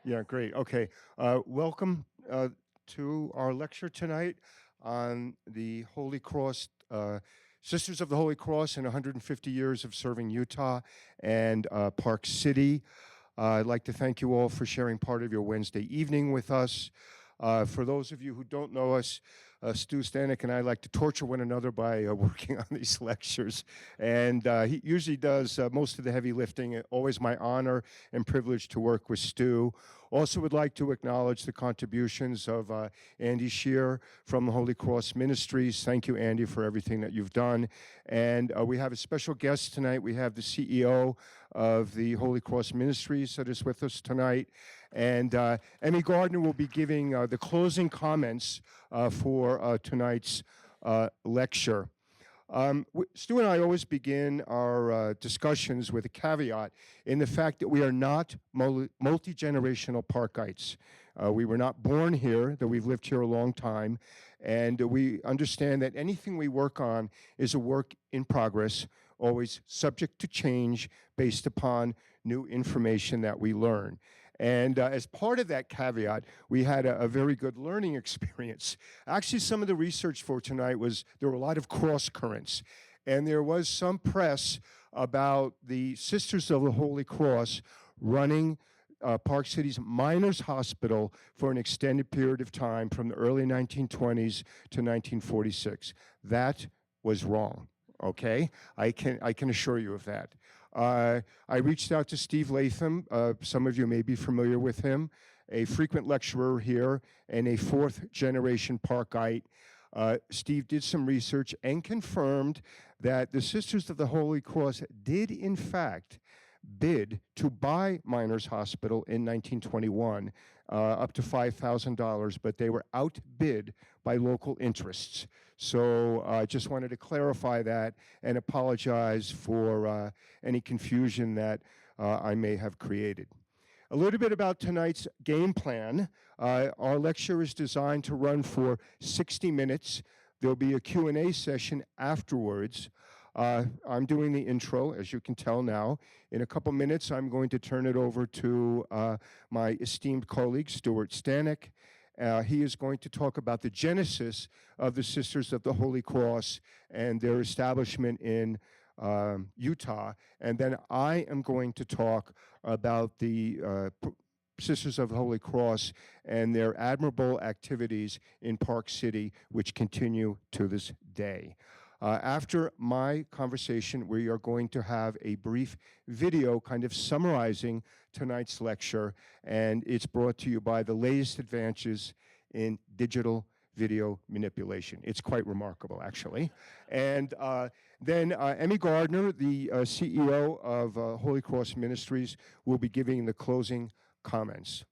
Yeah, great. Okay. Welcome to our lecture tonight on the Holy Cross, Sisters of the Holy Cross and 150 years of serving Utah and Park City. I'd like to thank you all for sharing part of your Wednesday evening with us. For those of you who don't know us, Stu Stanek and I like to torture one another by working on these lectures. And he usually does most of the heavy lifting. Always my honor and privilege to work with Stu. Also would like to acknowledge the contributions of Andy Shear from the Holy Cross Ministries. Thank you, Andy, for everything that you've done. And we have a special guest tonight. We have the CEO of the Holy Cross Ministries that is with us tonight. And Emmy Gardner will be giving the closing comments for tonight's lecture. Stu and I always begin our discussions with a caveat in the fact that we are not multi-generational Parkites. We were not born here, though we've lived here a long time, and we understand that anything we work on is a work in progress, always subject to change based upon new information that we learn. And as part of that caveat, we had a very good learning experience. Actually, some of the research for tonight was there were a lot of cross currents. And there was some press about the Sisters of the Holy Cross running Park City's Miners Hospital for an extended period of time from the early 1920s to 1946. That was wrong. Okay, I can assure you of that. I reached out to Steve Latham. Some of you may be familiar with him, a frequent lecturer here and a fourth-generation Parkite. Steve did some research and confirmed that the Sisters of the Holy Cross did, in fact, bid to buy Miners Hospital in 1921, up to $5,000, but they were outbid by local interests. So I just wanted to clarify that and apologize for any confusion that I may have created. A little bit about tonight's game plan. Our lecture is designed to run for 60 minutes. There'll be a Q&A session afterwards. I'm doing the intro, as you can tell now. In a couple minutes, I'm going to turn it over to my esteemed colleague, Stuart Stanek. He is going to talk about the genesis of the Sisters of the Holy Cross and their establishment in Utah. And then I am going to talk about the Sisters of the Holy Cross and their admirable activities in Park City, which continue to this day. After my conversation, we are going to have a brief video kind of summarizing tonight's lecture, and it's brought to you by the latest advances in digital video manipulation. It's quite remarkable, actually. And then Emmy Gardner, the CEO of Holy Cross Ministries, will be giving the closing comments.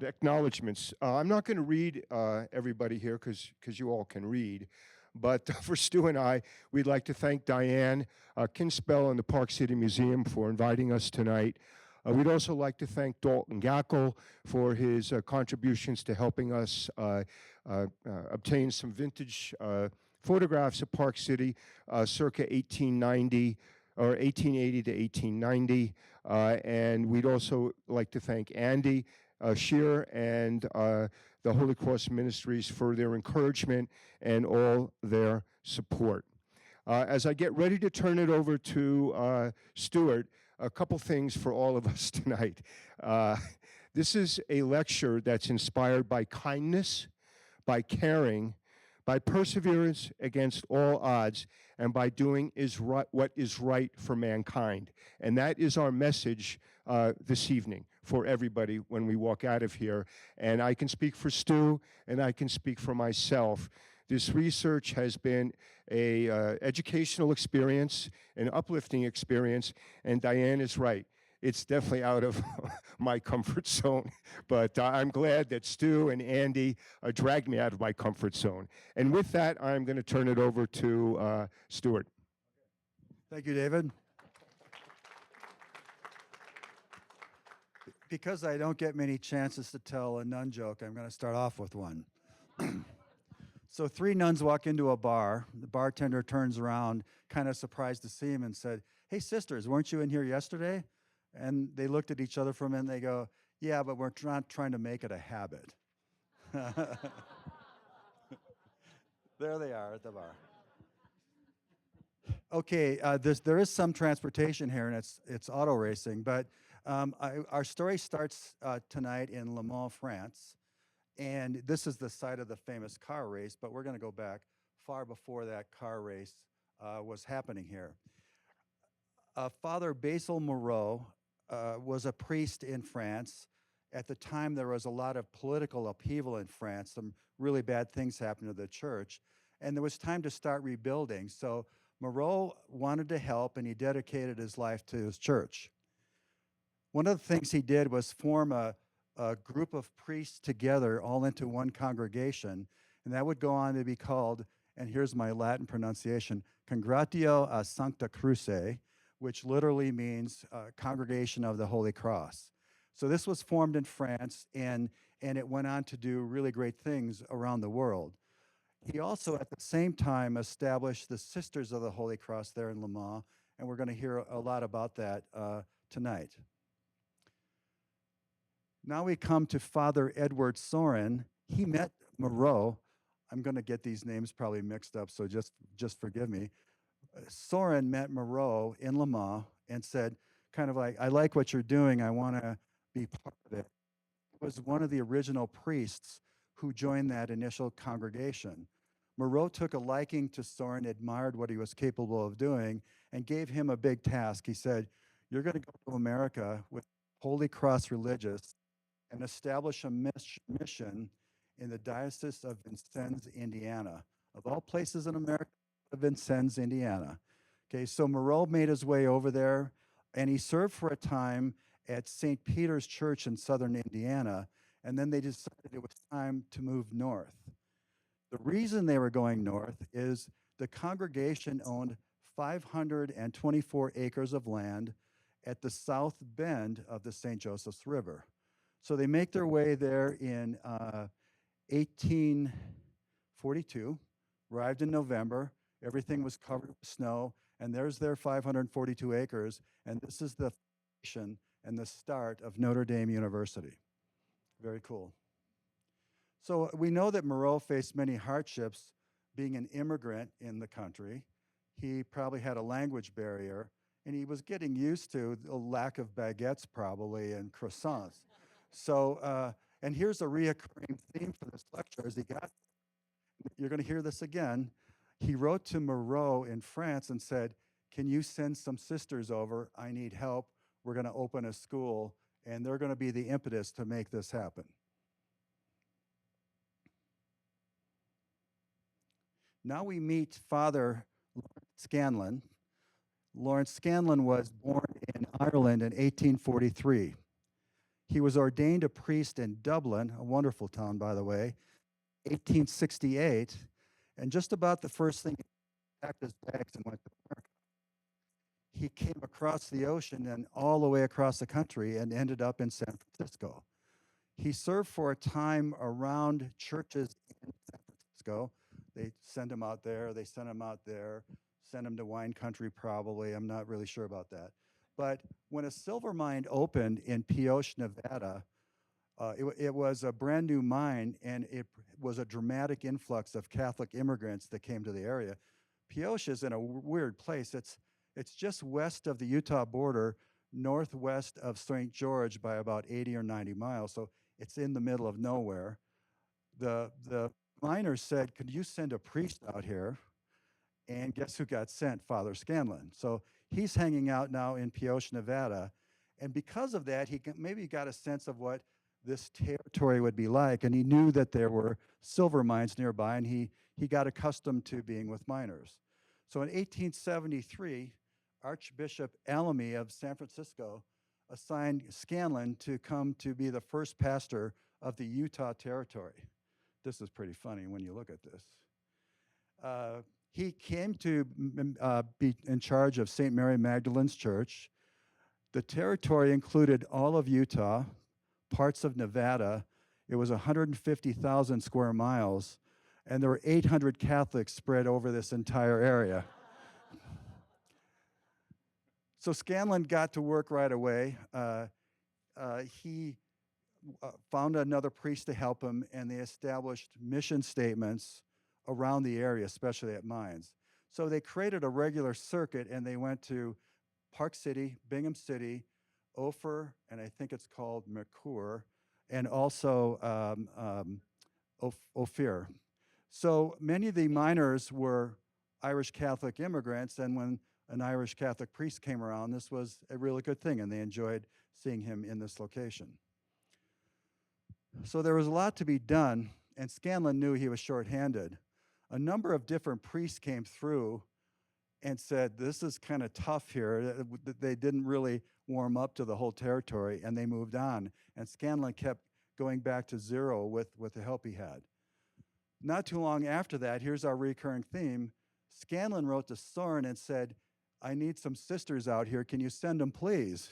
Acknowledgements. I'm not going to read everybody here because you all can read, but for Stu and I, we'd like to thank Diane Kinspel and the Park City Museum for inviting us tonight. We'd also like to thank Dalton Gackel for his contributions to helping us obtain some vintage photographs of Park City circa 1890 or 1880 to 1890. And we'd also like to thank Andy Shear and the Holy Cross Ministries for their encouragement and all their support. As I get ready to turn it over to Stuart, a couple things for all of us tonight. This is a lecture that's inspired by kindness, by caring, by perseverance against all odds, and by doing what is right for mankind. And that is our message this evening for everybody when we walk out of here. And I can speak for Stu, and I can speak for myself. This research has been a educational experience, an uplifting experience, and Diane is right. It's definitely out of my comfort zone, but I'm glad that Stu and Andy dragged me out of my comfort zone. And with that, I'm going to turn it over to Stuart. Thank you, David. Because I don't get many chances to tell a nun joke, I'm going to start off with one. So three nuns walk into a bar. The bartender turns around, kind of surprised to see him, and said, "Hey, sisters, weren't you in here yesterday?" And they looked at each other for a minute, and they go, "Yeah, but we're not trying to make it a habit." There they are at the bar. Okay, there is some transportation here, and it's auto racing. But our story starts tonight in Le Mans, France, and this is the site of the famous car race. But we're going to go back far before that car race was happening here. Father Basil Moreau was a priest in France. At the time, there was a lot of political upheaval in France. Some really bad things happened to the church, and there was time to start rebuilding. So Moreau wanted to help, and he dedicated his life to his church. One of the things he did was form a group of priests together all into one congregation, and that would go on to be called, and here's my Latin pronunciation, Congratio a Sancta Cruce, which literally means Congregation of the Holy Cross. So this was formed in France, and it went on to do really great things around the world. He also, at the same time, established the Sisters of the Holy Cross there in Le Mans, and we're going to hear a lot about that tonight. Now we come to Father Edward Sorin. He met Moreau. I'm going to get these names probably mixed up, so just forgive me. Sorin met Moreau in Le Mans and said, kind of like, "I like what you're doing. I want to be part of it." He was one of the original priests who joined that initial congregation. Moreau took a liking to Sorin, admired what he was capable of doing, and gave him a big task. He said, "You're going to go to America with Holy Cross Religious and establish a mission in the Diocese of Vincennes, Indiana. Of all places in America, Vincennes, Indiana." Okay, so Moreau made his way over there, and he served for a time at St. Peter's Church in southern Indiana, and then they decided it was time to move north. The reason they were going north is the congregation owned 524 acres of land at the south bend of the St. Joseph's River. So they make their way there in 1842, arrived in November, everything was covered with snow, and there's their 542 acres, and this is the foundation and the start of Notre Dame University. Very cool. So we know that Moreau faced many hardships being an immigrant in the country. He probably had a language barrier, and he was getting used to the lack of baguettes probably and croissants. So, and here's a reoccurring theme for this lecture as you're going to hear this again. He wrote to Moreau in France and said, "Can you send some sisters over? I need help. We're going to open a school," and they're going to be the impetus to make this happen. Now we meet Father Lawrence Scanlon. Lawrence Scanlon was born in Ireland in 1843. He was ordained a priest in Dublin, a wonderful town, by the way, 1868, and just about the first thing, he packed his bags and went to America. He came across the ocean and all the way across the country and ended up in San Francisco. He served for a time around churches in San Francisco. They sent him out there, they sent him out there, sent him to wine country probably, I'm not really sure about that. But when a silver mine opened in Pioche, Nevada, it was a brand new mine, and it was a dramatic influx of Catholic immigrants that came to the area. Pioche is in a weird place. It's just west of the Utah border, northwest of St. George by about 80 or 90 miles, so it's in the middle of nowhere. The miners said, "Could you send a priest out here?" And guess who got sent? Father Scanlon. So he's hanging out now in Pioche, Nevada. And because of that, he maybe got a sense of what this territory would be like. And he knew that there were silver mines nearby, and he got accustomed to being with miners. So in 1873, Archbishop Alamy of San Francisco assigned Scanlon to come to be the first pastor of the Utah Territory. This is pretty funny when you look at this. He came to be in charge of St. Mary Magdalene's Church. The territory included all of Utah, parts of Nevada. It was 150,000 square miles, And there were 800 Catholics spread over this entire area. So Scanlon got to work right away. He found another priest to help him, and they established mission statements around the area, especially at mines. So they created a regular circuit, and they went to Park City, Bingham City, Ophir, and I think it's called Mercure, and also Ophir. So many of the miners were Irish Catholic immigrants, and when an Irish Catholic priest came around, this was a really good thing, and they enjoyed seeing him in this location. So there was a lot to be done, and Scanlon knew he was shorthanded. A number of different priests came through and said, this is kind of tough here. They didn't really warm up to the whole territory, and they moved on. And Scanlon kept going back to zero with the help he had. Not too long after that, here's our recurring theme. Scanlon wrote to Soren and said, I need some sisters out here. Can you send them, please?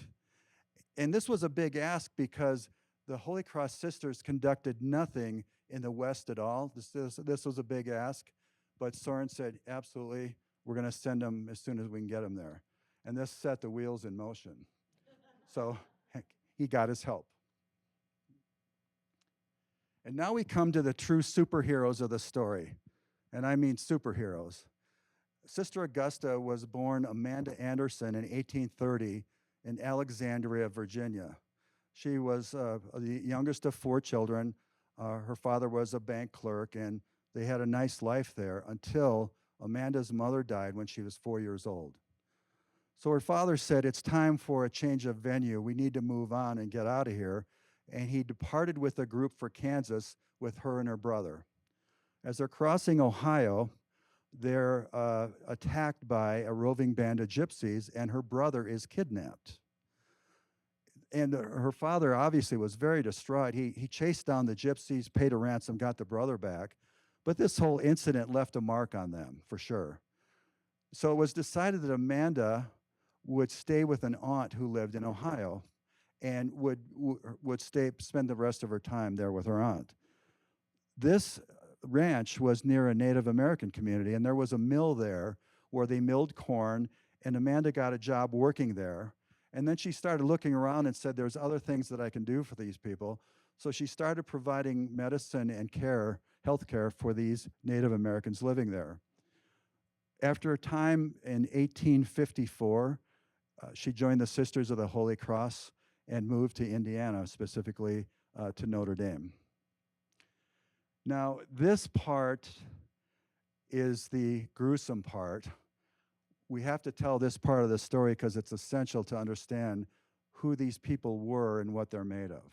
And this was a big ask because the Holy Cross Sisters conducted nothing in the West at all. This was a big ask, but Soren said, absolutely, we're going to send them as soon as we can get them there. And this set the wheels in motion. So he got his help. And now we come to the true superheroes of the story, and I mean superheroes. Sister Augusta was born Amanda Anderson in 1830 in Alexandria, Virginia. She was the youngest of 4 children. Her father was a bank clerk, and they had a nice life there until Amanda's mother died when she was 4 years old. So her father said, it's time for a change of venue. We need to move on and get out of here. And he departed with a group for Kansas with her and her brother. As they're crossing Ohio, they're attacked by a roving band of gypsies, and her brother is kidnapped. And her father obviously was very distraught. He chased down the gypsies, paid a ransom, got the brother back. But this whole incident left a mark on them, for sure. So it was decided that Amanda would stay with an aunt who lived in Ohio and would spend the rest of her time there with her aunt. This ranch was near a Native American community, and there was a mill there where they milled corn, and Amanda got a job working there. And then she started looking around and said, there's other things that I can do for these people. So she started providing medicine and care, health care for these Native Americans living there. After a time in 1854, she joined the Sisters of the Holy Cross and moved to Indiana, specifically to Notre Dame. Now, this part is the gruesome part. We have to tell this part of the story because it's essential to understand who these people were and what they're made of.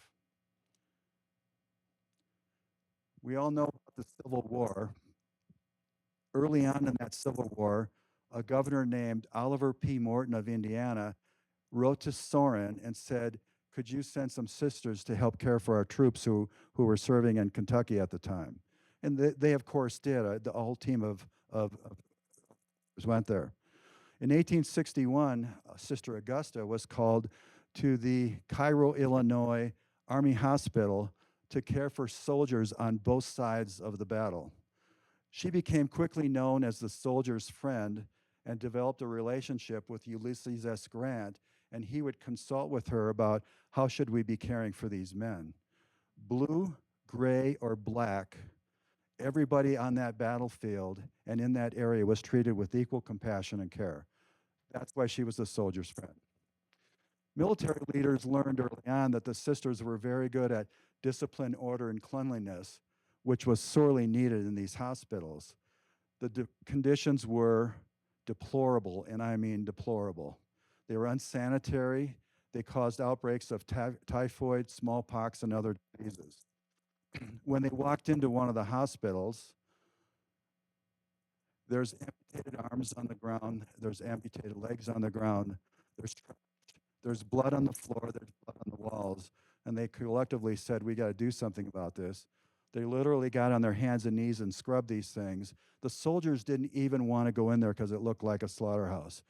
We all know about the Civil War. Early on in that Civil War, a governor named Oliver P. Morton of Indiana wrote to Soren and said, could you send some sisters to help care for our troops who were serving in Kentucky at the time? And they of course did. The whole team of went there. In 1861, Sister Augusta was called to the Cairo, Illinois Army Hospital to care for soldiers on both sides of the battle. She became quickly known as the soldier's friend and developed a relationship with Ulysses S. Grant, and he would consult with her about how should we be caring for these men. Blue, gray, or black, everybody on that battlefield and in that area was treated with equal compassion and care. That's why she was the soldier's friend. Military leaders learned early on that the sisters were very good at discipline, order, and cleanliness, which was sorely needed in these hospitals. The conditions were deplorable, and I mean deplorable. They were unsanitary. They caused outbreaks of typhoid, smallpox, and other diseases. When they walked into one of the hospitals, there's amputated arms on the ground, there's amputated legs on the ground, there's blood on the floor, there's blood on the walls, and they collectively said, we got to do something about this. They literally got on their hands and knees and scrubbed these things. The soldiers didn't even want to go in there because it looked like a slaughterhouse.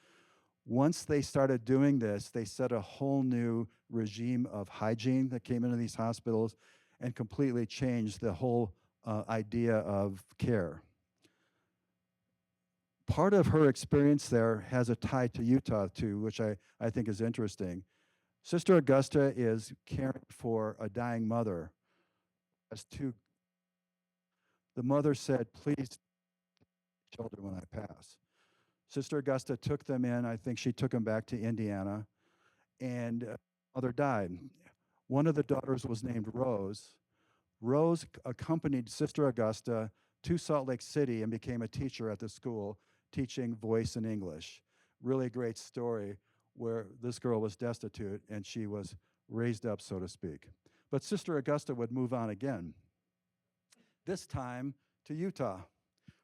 Once they started doing this, they set a whole new regime of hygiene that came into these hospitals and completely changed the whole idea of care. Part of her experience there has a tie to Utah too, which I think is interesting. Sister Augusta is caring for a dying mother. As two, the mother said, "Please, children, when I pass." Sister Augusta took them in. I think she took them back to Indiana, and mother died. One of the daughters was named Rose. Rose accompanied Sister Augusta to Salt Lake City and became a teacher at the school, teaching voice and English. Really great story where this girl was destitute and she was raised up, so to speak. But Sister Augusta would move on again, this time to Utah.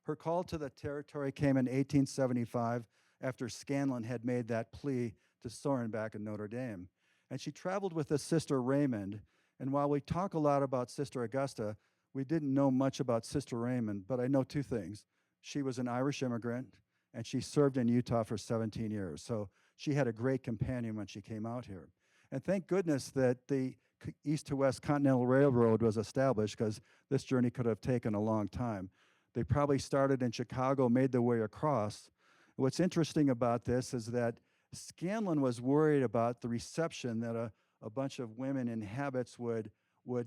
Her call to the territory came in 1875 after Scanlon had made that plea to Soren back in Notre Dame. And she traveled with his sister Raymond. And while we talk a lot about Sister Augusta, we didn't know much about Sister Raymond, but I know two things. She was an Irish immigrant, and she served in Utah for 17 years. So she had a great companion when she came out here. And thank goodness that the East to West Continental Railroad was established, because this journey could have taken a long time. They probably started in Chicago, made their way across. What's interesting about this is that Scanlon was worried about the reception that a bunch of women in habits would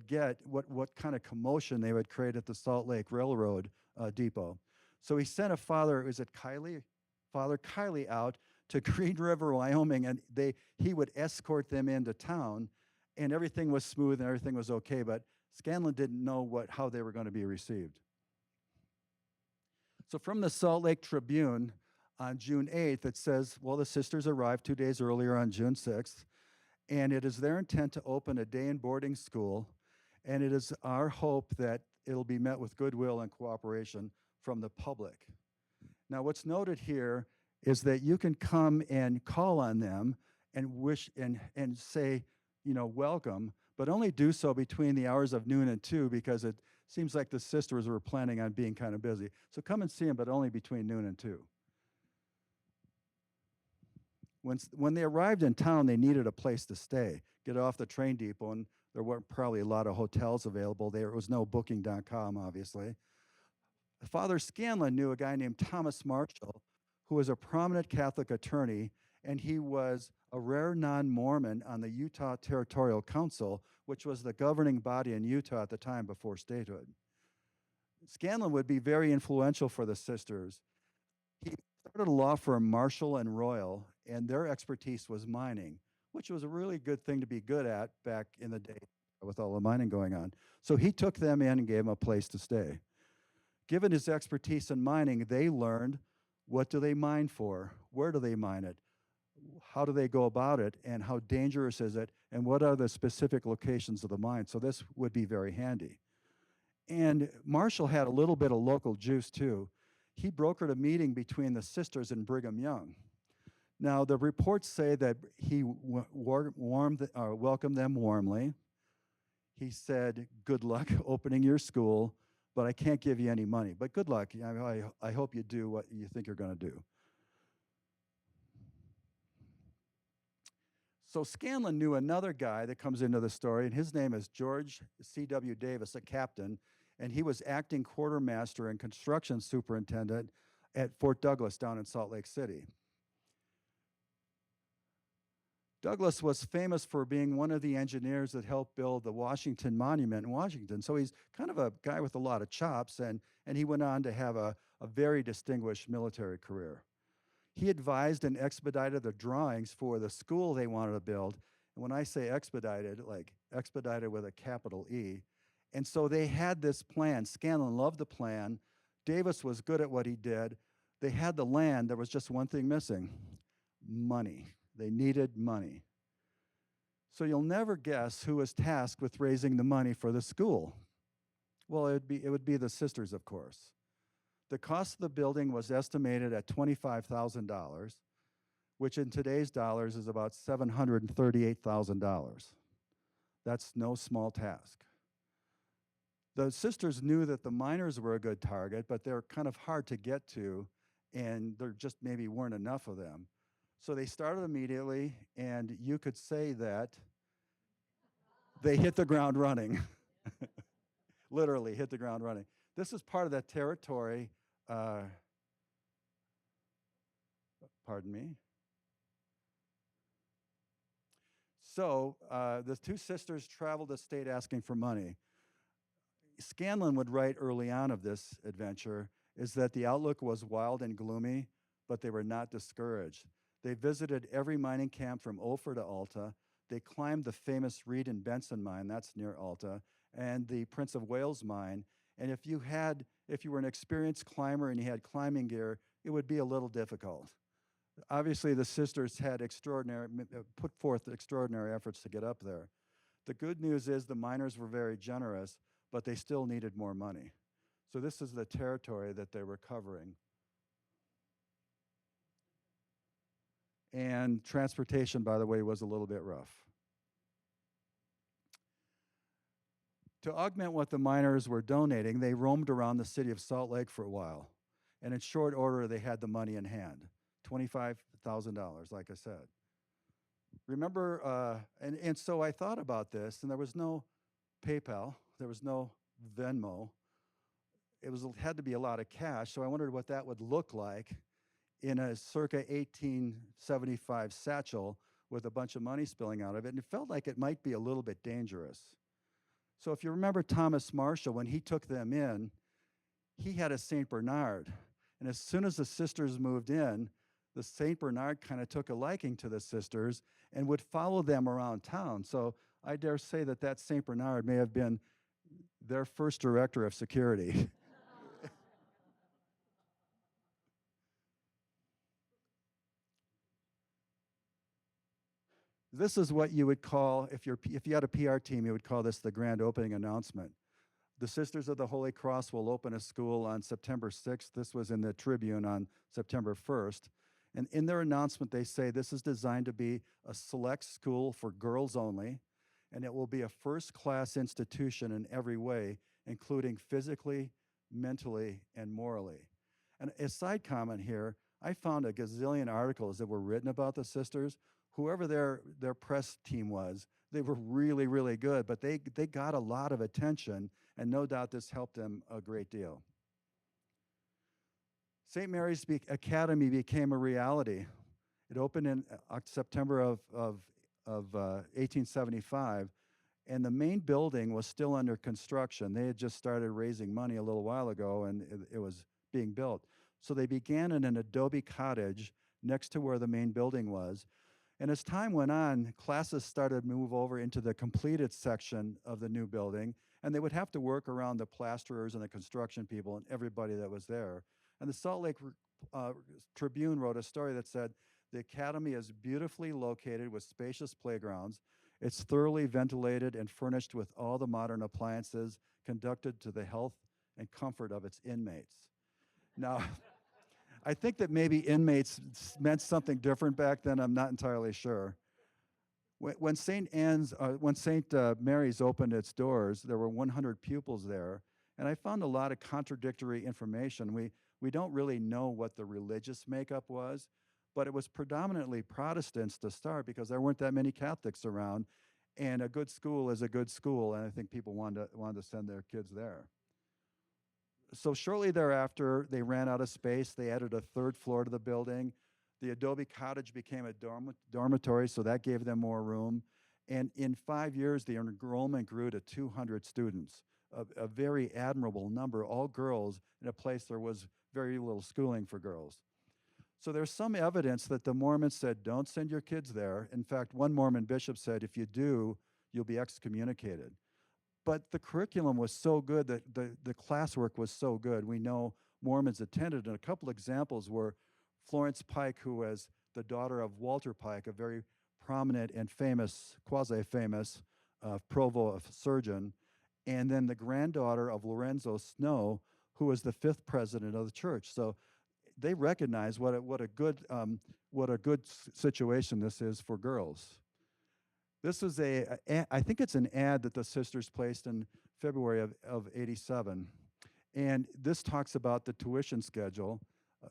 get, what kind of commotion they would create at the Salt Lake Railroad depot. So he sent Father Kiley out to Green River, Wyoming, and he would escort them into town, and everything was smooth and everything was okay, but Scanlon didn't know how they were going to be received. So from the Salt Lake Tribune on June 8th, it says, well, the sisters arrived 2 days earlier on June 6th, and it is their intent to open a day and boarding school, and it is our hope that it'll be met with goodwill and cooperation from the public. Now, what's noted here is that you can come and call on them and wish and say, welcome, but only do so between the hours of noon and 2, because it seems like the sisters were planning on being kind of busy. So come and see them, but only between noon and 2. When they arrived in town, they needed a place to stay, get off the train depot, and there weren't probably a lot of hotels available. There was no booking.com, obviously. Father Scanlon knew a guy named Thomas Marshall, who was a prominent Catholic attorney, and he was a rare non-Mormon on the Utah Territorial Council, which was the governing body in Utah at the time before statehood. Scanlon would be very influential for the sisters. He started a law firm, Marshall and Royal, and their expertise was mining, which was a really good thing to be good at back in the day with all the mining going on. So he took them in and gave them a place to stay. Given his expertise in mining, they learned, what do they mine for? Where do they mine it? How do they go about it? And how dangerous is it? And what are the specific locations of the mine? So this would be very handy. And Marshall had a little bit of local juice too. He brokered a meeting between the sisters and Brigham Young. Now, the reports say that he welcomed them warmly. He said, good luck opening your school, but I can't give you any money. But good luck. I hope you do what you think you're going to do. So Scanlon knew another guy that comes into the story, and his name is George C.W. Davis, a captain, and he was acting quartermaster and construction superintendent at Fort Douglas down in Salt Lake City. Douglas was famous for being one of the engineers that helped build the Washington Monument in Washington. So he's kind of a guy with a lot of chops, and he went on to have a very distinguished military career. He advised and expedited the drawings for the school they wanted to build. And when I say expedited, like expedited with a capital E. And so they had this plan. Scanlon loved the plan. Davis was good at what he did. They had the land. There was just one thing missing: money. They needed money. So you'll never guess who was tasked with raising the money for the school. Well, it would be the sisters, of course. The cost of the building was estimated at $25,000, which in today's dollars is about $738,000. That's no small task. The sisters knew that the miners were a good target, but they're kind of hard to get to, and there just maybe weren't enough of them. So they started immediately, and you could say that they hit the ground running. literally hit the ground running. This is part of that territory. Pardon me. So the two sisters traveled the state asking for money. Scanlon would write early on of this adventure is that the outlook was wild and gloomy, but they were not discouraged. They visited every mining camp from Ophir to Alta. They climbed the famous Reed and Benson mine, that's near Alta, and the Prince of Wales mine. And if you were an experienced climber and you had climbing gear, it would be a little difficult. Obviously, the sisters had put forth extraordinary efforts to get up there. The good news is the miners were very generous, but they still needed more money. So this is the territory that they were covering. And transportation, by the way, was a little bit rough. To augment what the miners were donating, they roamed around the city of Salt Lake for a while. And in short order, they had the money in hand, $25,000, like I said. Remember, and so I thought about this, and there was no PayPal, there was no Venmo. It had to be a lot of cash, so I wondered what that would look like in a circa 1875 satchel with a bunch of money spilling out of it, and it felt like it might be a little bit dangerous. So if you remember Thomas Marshall, when he took them in, he had a St. Bernard, and as soon as the sisters moved in, the St. Bernard kind of took a liking to the sisters and would follow them around town. So I dare say that that St. Bernard may have been their first director of security. This is what you would call, if you had a PR team, you would call this the grand opening announcement. The Sisters of the Holy Cross will open a school on September 6th. This was in the Tribune on September 1st. And in their announcement, they say this is designed to be a select school for girls only, and it will be a first-class institution in every way, including physically, mentally, and morally. And a side comment here, I found a gazillion articles that were written about the sisters. Whoever their press team was, they were really, really good, but they got a lot of attention, and no doubt this helped them a great deal. St. Mary's Academy became a reality. It opened in September of 1875, and the main building was still under construction. They had just started raising money a little while ago, and it was being built. So they began in an adobe cottage next to where the main building was. And as time went on, classes started to move over into the completed section of the new building, and they would have to work around the plasterers and the construction people and everybody that was there. And the Salt Lake Tribune wrote a story that said, the academy is beautifully located with spacious playgrounds. It's thoroughly ventilated and furnished with all the modern appliances conducted to the health and comfort of its inmates. Now, I think that maybe inmates meant something different back then. I'm not entirely sure. When St. Mary's opened its doors, there were 100 pupils there, and I found a lot of contradictory information. We don't really know what the religious makeup was, but it was predominantly Protestants to start because there weren't that many Catholics around, and a good school is a good school, and I think people wanted to send their kids there. So shortly thereafter, they ran out of space. They added a third floor to the building. The adobe cottage became a dormitory, so that gave them more room. And in 5 years, the enrollment grew to 200 students, a very admirable number, all girls, in a place there was very little schooling for girls. So there's some evidence that the Mormons said, don't send your kids there. In fact, one Mormon bishop said, if you do, you'll be excommunicated. But the curriculum was so good, that the classwork was so good, we know Mormons attended. And a couple examples were Florence Pike, who was the daughter of Walter Pike, a very prominent and famous, quasi-famous provost surgeon, and then the granddaughter of Lorenzo Snow, who was the 5th president of the church. So they recognize what a good situation this is for girls. This is I think it's an ad that the sisters placed in February of '87. And this talks about the tuition schedule.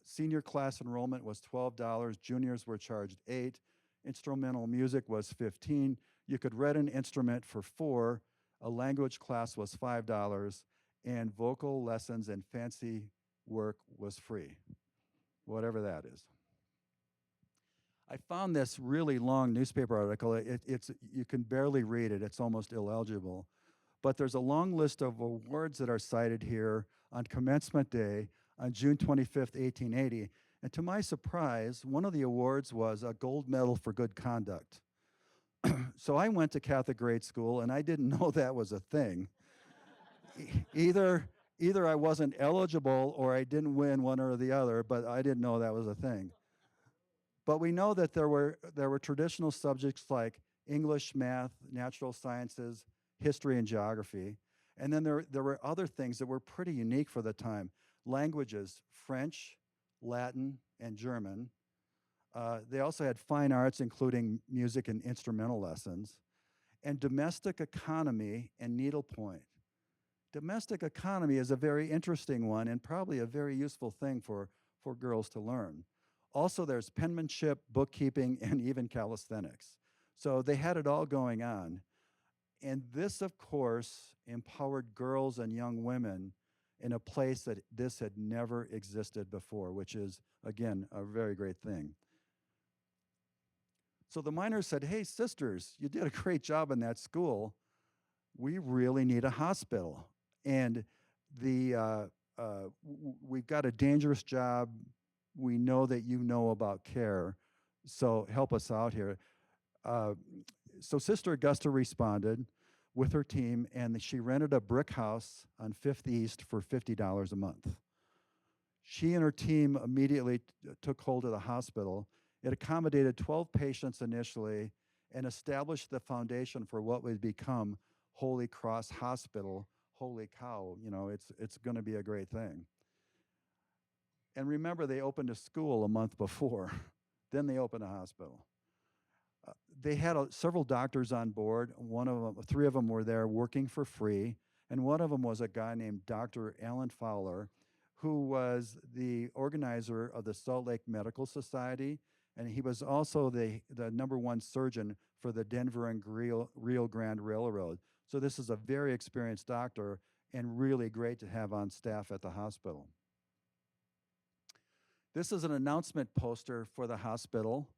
Senior class enrollment was $12. Juniors were charged $8. Instrumental music was $15. You could rent an instrument for $4. A language class was $5. and vocal lessons and fancy work was free, whatever that is. I found this really long newspaper article. You can barely read it. It's almost illegible. But there's a long list of awards that are cited here on commencement day on June 25th, 1880. And to my surprise, one of the awards was a gold medal for good conduct. So I went to Catholic grade school, and I didn't know that was a thing. Either I wasn't eligible or I didn't win one or the other, but I didn't know that was a thing. But we know that there were traditional subjects like English, math, natural sciences, history, and geography. And then there were other things that were pretty unique for the time. Languages, French, Latin, and German. They also had fine arts, including music and instrumental lessons, and domestic economy and needlepoint. Domestic economy is a very interesting one and probably a very useful thing for girls to learn. Also, there's penmanship, bookkeeping, and even calisthenics. So they had it all going on. And this, of course, empowered girls and young women in a place that this had never existed before, which is, again, a very great thing. So the miners said, hey, sisters, you did a great job in that school. We really need a hospital. And we've got a dangerous job. We know that you know about care, so help us out here. So Sister Augusta responded with her team, and she rented a brick house on 5th East for $50 a month. She and her team immediately took hold of the hospital. It accommodated 12 patients initially and established the foundation for what would become Holy Cross Hospital. Holy cow, you know, it's going to be a great thing. And remember, they opened a school a month before. Then they opened a hospital. They had several doctors on board. Three of them were there working for free. And one of them was a guy named Dr. Alan Fowler, who was the organizer of the Salt Lake Medical Society. And he was also the #1 surgeon for the Denver and Rio Grande Railroad. So this is a very experienced doctor and really great to have on staff at the hospital. This is an announcement poster for the hospital.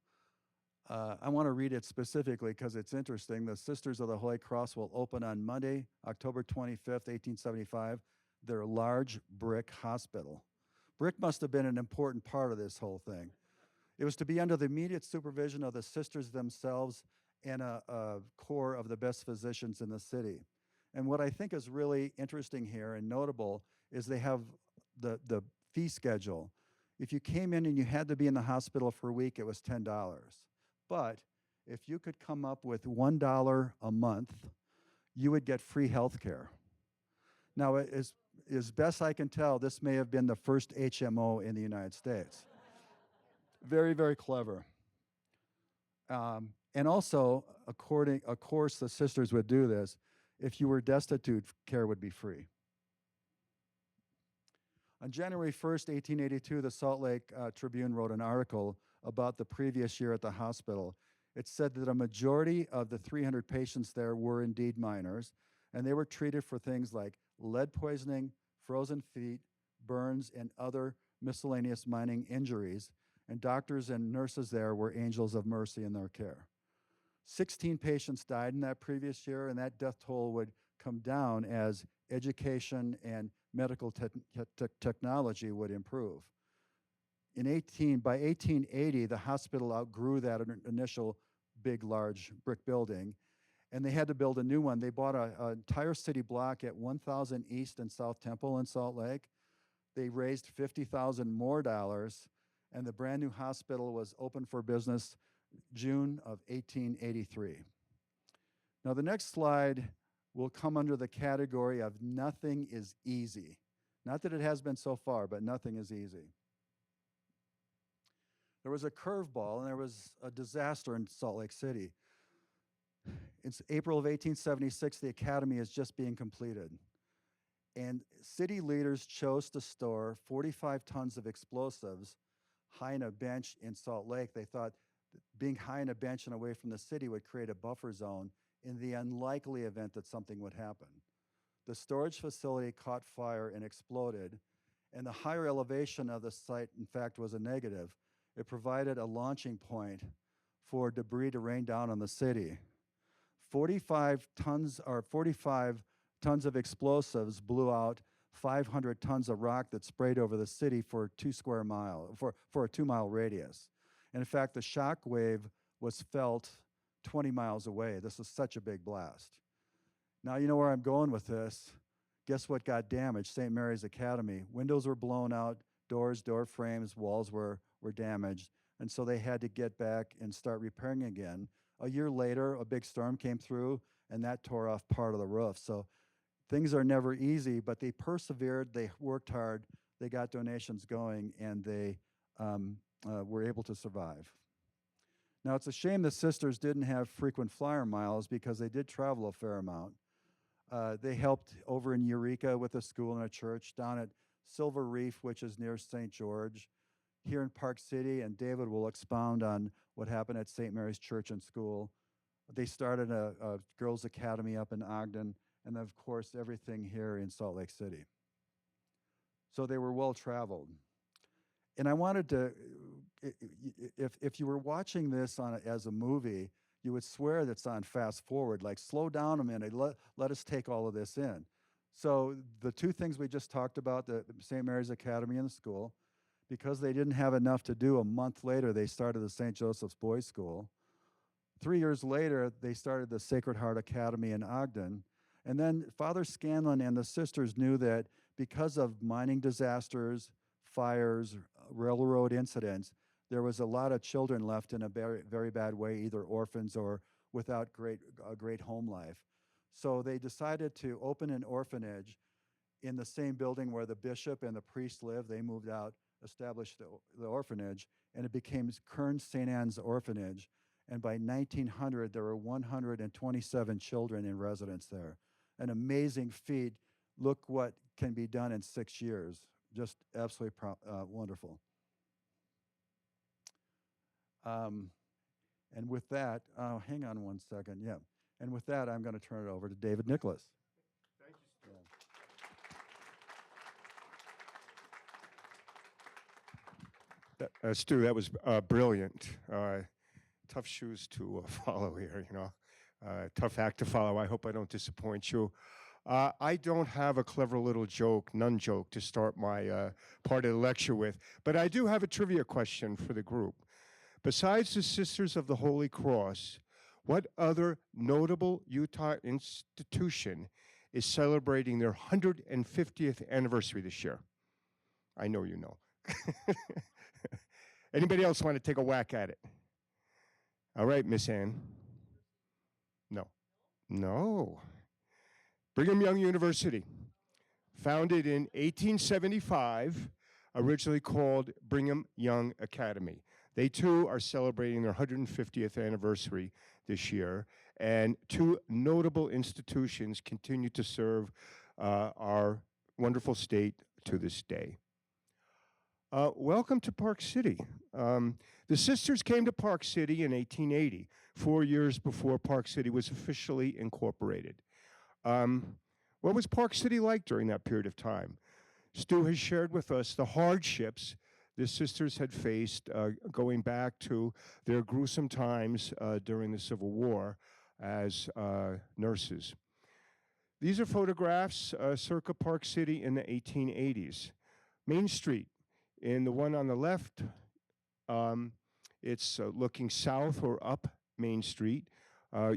I want to read it specifically because it's interesting. The Sisters of the Holy Cross will open on Monday, October 25th, 1875, their large brick hospital. Brick must have been an important part of this whole thing. It was to be under the immediate supervision of the sisters themselves and a corps of the best physicians in the city. And what I think is really interesting here and notable is they have the fee schedule. If you came in and you had to be in the hospital for a week, it was $10. But if you could come up with $1 a month, you would get free health care. Now, as best I can tell, this may have been the first HMO in the United States. Very, very clever. And also, of course, the sisters would do this. If you were destitute, care would be free. On January 1st, 1882, the Salt Lake Tribune wrote an article about the previous year at the hospital. It said that a majority of the 300 patients there were indeed minors, and they were treated for things like lead poisoning, frozen feet, burns, and other miscellaneous mining injuries, and doctors and nurses there were angels of mercy in their care. 16 patients died in that previous year, and that death toll would come down as education and medical technology would improve. By 1880, the hospital outgrew that initial big, large brick building, and they had to build a new one. They bought an entire city block at 1000 East and South Temple in Salt Lake. They raised $50,000 more, and the brand new hospital was open for business June of 1883. Now, the next slide will come under the category of nothing is easy. Not that it has been so far, but nothing is easy. There was a curveball, and there was a disaster in Salt Lake City. It's April of 1876. The academy is just being completed. And city leaders chose to store 45 tons of explosives high in a bench in Salt Lake. They thought being high in a bench and away from the city would create a buffer zone in the unlikely event that something would happen. The storage facility caught fire and exploded, and the higher elevation of the site, in fact, was a negative. It provided a launching point for debris to rain down on the city. 45 tons of explosives blew out 500 tons of rock that sprayed over the city for a 2-mile radius. And in fact, the shock wave was felt 20 miles away. This is such a big blast. Now you know where I'm going with this. Guess what got damaged? St. Mary's Academy. Windows were blown out, doors, door frames, walls were damaged. And so they had to get back and start repairing again. A year later, a big storm came through, and that tore off part of the roof. So things are never easy, but they persevered, they worked hard, they got donations going, and they were able to survive. Now, it's a shame the sisters didn't have frequent flyer miles because they did travel a fair amount. They helped over in Eureka with a school and a church, down at Silver Reef, which is near St. George, here in Park City, and David will expound on what happened at St. Mary's Church and School. They started a girls' academy up in Ogden, and of course, everything here in Salt Lake City. So they were well-traveled. And I wanted to, if you were watching this as a movie, you would swear that's on fast forward, like slow down a minute, let us take all of this in. So the two things we just talked about, the St. Mary's Academy and the school, because they didn't have enough to do, a month later, they started the St. Joseph's Boys School. 3 years later, they started the Sacred Heart Academy in Ogden. And then Father Scanlon and the sisters knew that because of mining disasters, fires, railroad incidents, there was a lot of children left in a very, very bad way, either orphans or without a great home life. So they decided to open an orphanage in the same building where the bishop and the priest lived. They moved out, established the orphanage, and it became Kern St. Anne's Orphanage. And by 1900, there were 127 children in residence there. An amazing feat. Look what can be done in 6 years. Just absolutely wonderful. And with that, hang on one second. Yeah. And with that, I'm going to turn it over to David Nicholas. Thank you, Stuart. Stu, that was brilliant. Tough shoes to follow here, you know. Tough act to follow. I hope I don't disappoint you. I don't have a clever little joke, nun-joke, to start my part of the lecture with, but I do have a trivia question for the group. Besides the Sisters of the Holy Cross, what other notable Utah institution is celebrating their 150th anniversary this year? I know you know. Anybody else want to take a whack at it? All right, Miss Ann. No. No. Brigham Young University, founded in 1875, originally called Brigham Young Academy. They too are celebrating their 150th anniversary this year, and two notable institutions continue to serve our wonderful state to this day. Welcome to Park City. The sisters came to Park City in 1880, 4 years before Park City was officially incorporated. What was Park City like during that period of time? Stu has shared with us the hardships the sisters had faced going back to their gruesome times during the Civil War as nurses. These are photographs circa Park City in the 1880s. Main Street, in the one on the left, it's looking south or up Main Street.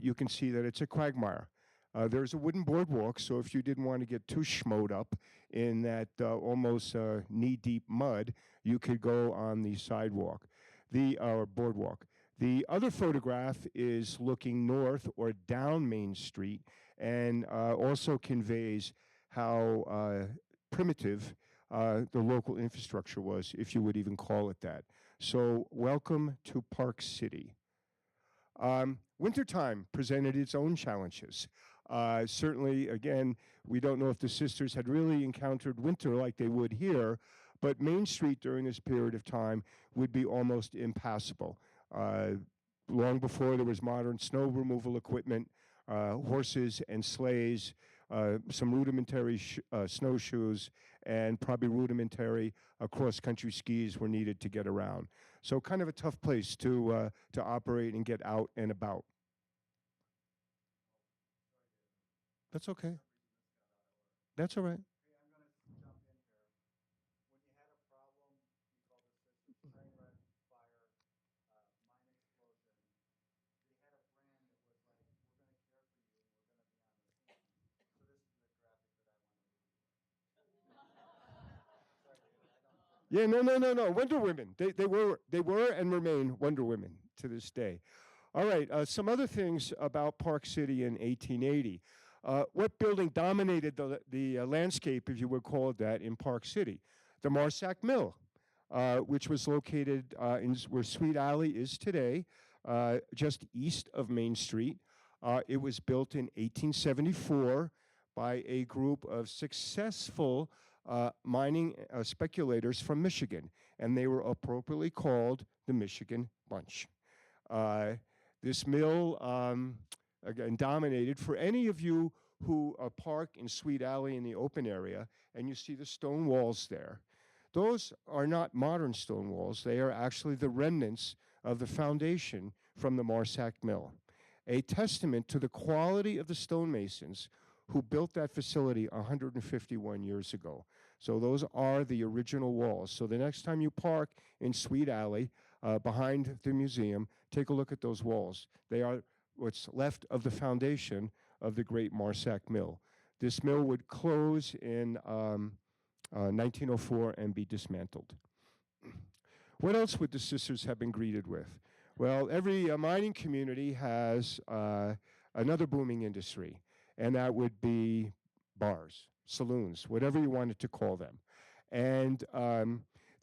You can see that it's a quagmire. There's a wooden boardwalk, so if you didn't want to get too schmoed up in that almost knee-deep mud, you could go on the sidewalk, boardwalk. The other photograph is looking north or down Main Street, and also conveys how primitive the local infrastructure was, if you would even call it that. So welcome to Park City. Wintertime presented its own challenges. Certainly, again, we don't know if the sisters had really encountered winter like they would here, but Main Street during this period of time would be almost impassable. Long before there was modern snow removal equipment, horses and sleighs some rudimentary snowshoes, and probably rudimentary cross-country skis were needed to get around. So kind of a tough place to operate and get out and about. That's okay. That's all right. Hey, I'm going to jump in here. When you had a problem, you called the system train wreck, fire, mine explosion. They had a brand that was like, we're going to care for you and we're going to be on the team. So this is the graphic that I want to leave you with. Sorry, David, I don't. Yeah, no. Wonder Women. They were and remain Wonder Women to this day. All right. Some other things about Park City in 1880. What building dominated the landscape, if you would call it that, in Park City? The Marsack Mill, which was located in where Sweet Alley is today, just east of Main Street. It was built in 1874 by a group of successful mining speculators from Michigan, and they were appropriately called the Michigan Bunch. This mill, again, dominated. For any of you who park in Sweet Alley in the open area and you see the stone walls there, those are not modern stone walls. They are actually the remnants of the foundation from the Marsack Mill, a testament to the quality of the stonemasons who built that facility 151 years ago. So those are the original walls. So the next time you park in Sweet Alley behind the museum, take a look at those walls. They are what's left of the foundation of the great Marsack Mill. This mill would close in 1904 and be dismantled. What else would the sisters have been greeted with? Well, every mining community has another booming industry, and that would be bars, saloons, whatever you wanted to call them. And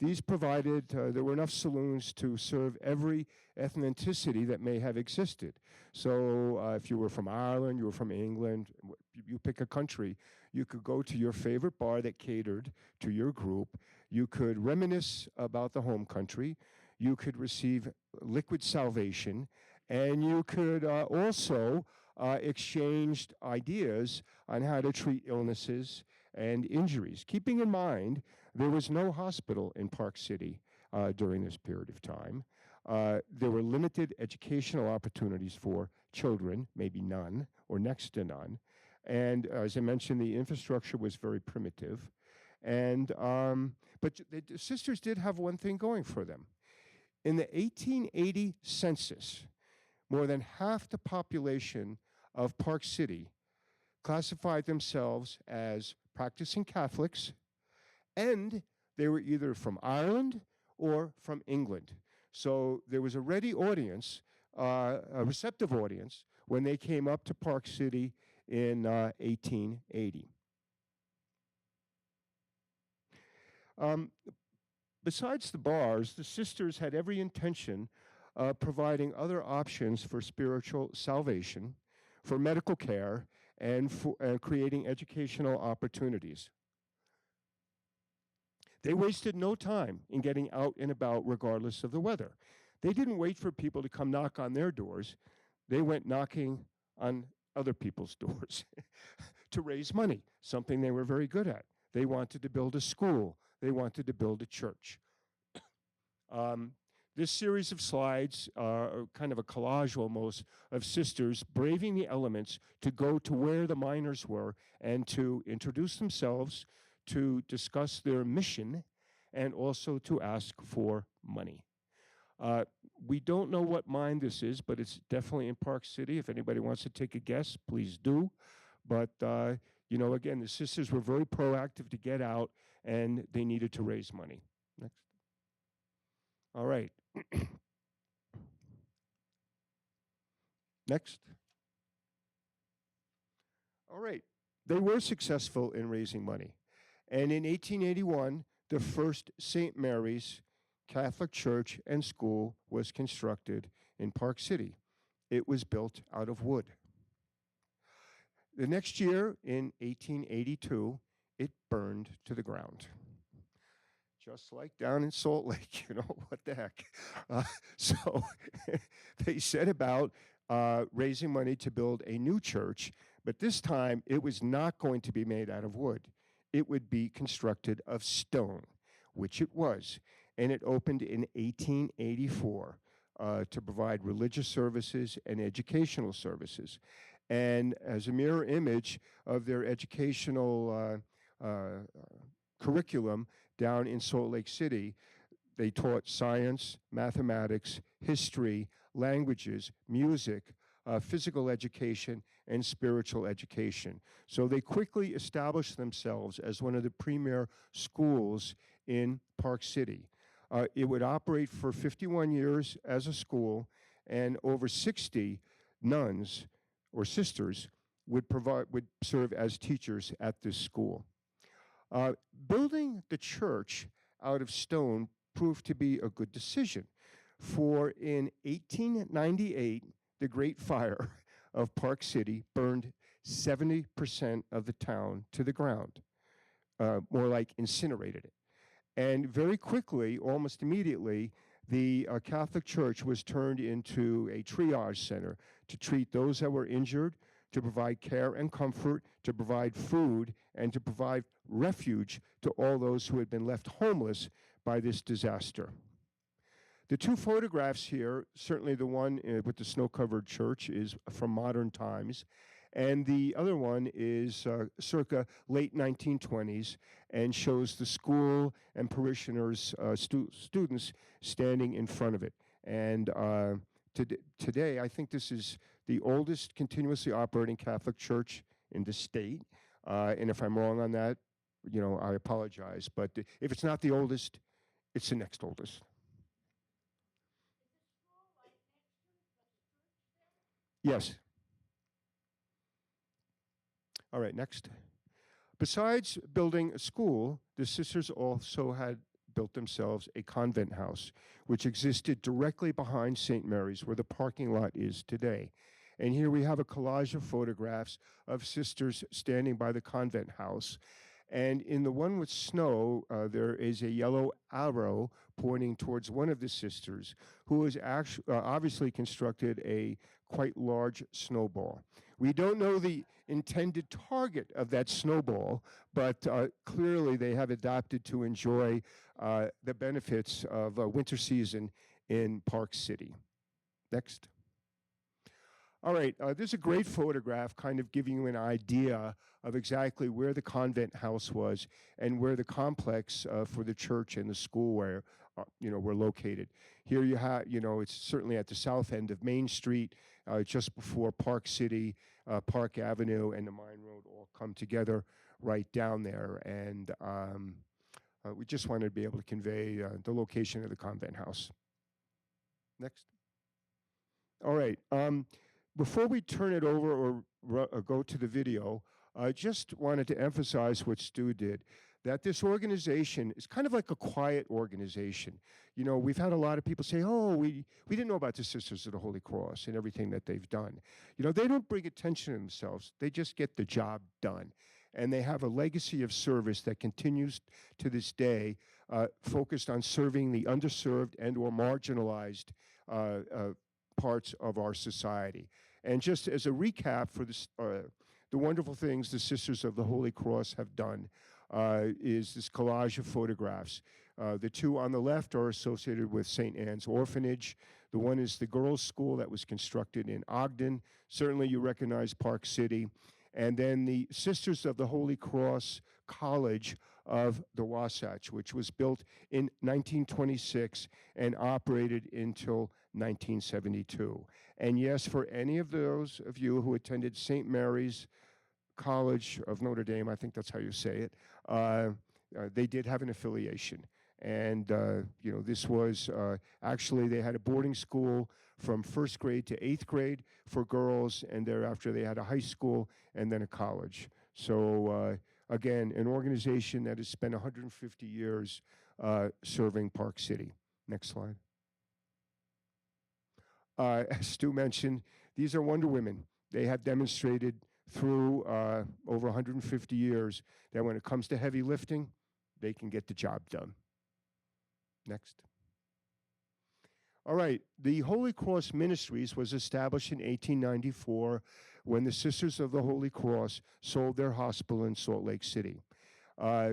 these provided, there were enough saloons to serve every ethnicity that may have existed. So if you were from Ireland, you were from England, you pick a country, you could go to your favorite bar that catered to your group. You could reminisce about the home country. You could receive liquid salvation. And you could also exchange ideas on how to treat illnesses and injuries, keeping in mind there was no hospital in Park City during this period of time. There were limited educational opportunities for children, maybe none or next to none. And as I mentioned, the infrastructure was very primitive. And but the sisters did have one thing going for them. In the 1880 census, more than half the population of Park City classified themselves as practicing Catholics, and they were either from Ireland or from England. So there was a ready audience, a receptive audience, when they came up to Park City in 1880. Besides the bars, the sisters had every intention of providing other options for spiritual salvation, for medical care, and for creating educational opportunities. They wasted no time in getting out and about regardless of the weather. They didn't wait for people to come knock on their doors. They went knocking on other people's doors to raise money, something they were very good at. They wanted to build a school. They wanted to build a church. This series of slides are kind of a collage almost of sisters braving the elements to go to where the miners were and to introduce themselves, to discuss their mission, and also to ask for money. We don't know what mine this is, but it's definitely in Park City. If anybody wants to take a guess, please do. But, you know, again, the sisters were very proactive to get out, and they needed to raise money. Next. All right. Next. All right. They were successful in raising money. And in 1881, the first St. Mary's Catholic Church and School was constructed in Park City. It was built out of wood. The next year, in 1882, it burned to the ground. Just like down in Salt Lake, you know, what the heck. So they set about raising money to build a new church, But this time, it was not going to be made out of wood. It would be constructed of stone, which it was. And it opened in 1884 to provide religious services and educational services. And as a mirror image of their educational curriculum down in Salt Lake City, they taught science, mathematics, history, languages, music, physical education, and spiritual education. So they quickly established themselves as one of the premier schools in Park City. It would operate for 51 years as a school, and over 60 nuns or sisters would serve as teachers at this school. Building the church out of stone proved to be a good decision, for in 1898, the Great Fire of Park City burned 70% of the town to the ground, more like incinerated it. And very quickly, almost immediately, the Catholic Church was turned into a triage center to treat those that were injured, to provide care and comfort, to provide food, and to provide refuge to all those who had been left homeless by this disaster. The two photographs here, certainly the one with the snow-covered church is from modern times, and the other one is circa late 1920s and shows the school and parishioners, students standing in front of it. And today, I think this is the oldest continuously operating Catholic church in the state. And if I'm wrong on that, I apologize. But if it's not the oldest, it's the next oldest. Yes. All right, next. Besides building a school, the sisters also had built themselves a convent house, which existed directly behind St. Mary's, where the parking lot is today. And here we have a collage of photographs of sisters standing by the convent house. And in the one with snow, there is a yellow arrow pointing towards one of the sisters, who has obviously constructed a quite large snowball. We don't know the intended target of that snowball, but clearly they have adopted to enjoy the benefits of winter season in Park City. Next. All right, there's a great photograph kind of giving you an idea of exactly where the convent house was and where the complex for the church and the school were located. Here you have, it's certainly at the south end of Main Street, just before Park City, Park Avenue, and the Mine Road all come together right down there. And we just wanted to be able to convey the location of the convent house. Next. All right. Before we turn it over or go to the video, I just wanted to emphasize what Stu did, that this organization is kind of like a quiet organization. We've had a lot of people say, oh, we didn't know about the Sisters of the Holy Cross and everything that they've done. They don't bring attention to themselves. They just get the job done. And they have a legacy of service that continues to this day, focused on serving the underserved and or marginalized parts of our society. And just as a recap for this, the wonderful things the Sisters of the Holy Cross have done is this collage of photographs. The two on the left are associated with St. Anne's Orphanage. The one is the girls' school that was constructed in Ogden. Certainly you recognize Park City. And then the Sisters of the Holy Cross College of the Wasatch, which was built in 1926 and operated until 1972. And yes, for any of those of you who attended St. Mary's College of Notre Dame, I think that's how you say it, they did have an affiliation. And, this was actually, they had a boarding school from first grade to eighth grade for girls, and thereafter they had a high school and then a college. So, again, an organization that has spent 150 years serving Park City. Next slide. As Stu mentioned, these are Wonder Women. They have demonstrated through over 150 years that when it comes to heavy lifting, they can get the job done. Next. All right, the Holy Cross Ministries was established in 1894 when the Sisters of the Holy Cross sold their hospital in Salt Lake City. Uh,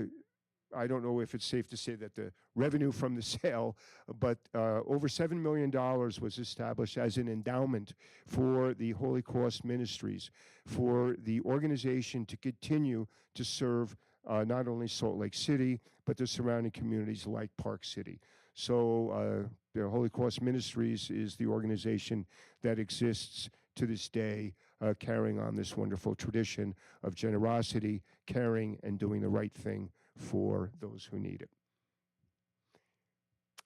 I don't know if it's safe to say that the revenue from the sale, but over $7 million was established as an endowment for the Holy Cross Ministries, for the organization to continue to serve not only Salt Lake City, but the surrounding communities like Park City. So the Holy Cross Ministries is the organization that exists to this day, carrying on this wonderful tradition of generosity, caring, and doing the right thing for those who need it.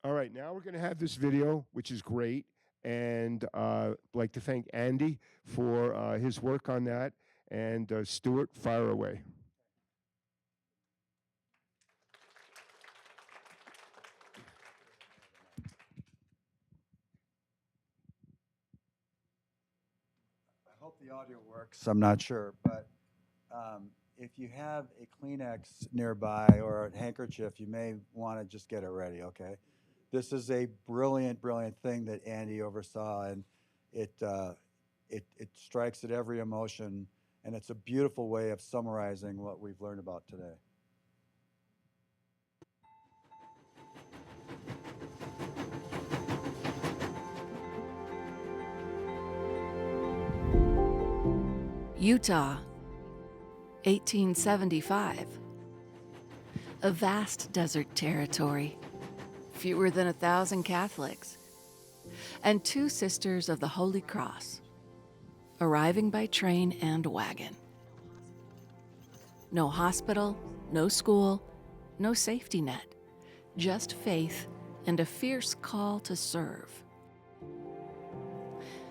All right, now we're going to have this video, which is great, and I'd like to thank Andy for his work on that, and Stuart, fire away. I hope the audio works. I'm not sure, but if you have a Kleenex nearby or a handkerchief, you may want to just get it ready, okay? This is a brilliant, brilliant thing that Andy oversaw, and it strikes at every emotion, and it's a beautiful way of summarizing what we've learned about today. Utah, 1875. A vast desert territory, fewer than 1,000 Catholics, and 2 Sisters of the Holy Cross, arriving by train and wagon. No hospital, no school, no safety net, just faith and a fierce call to serve.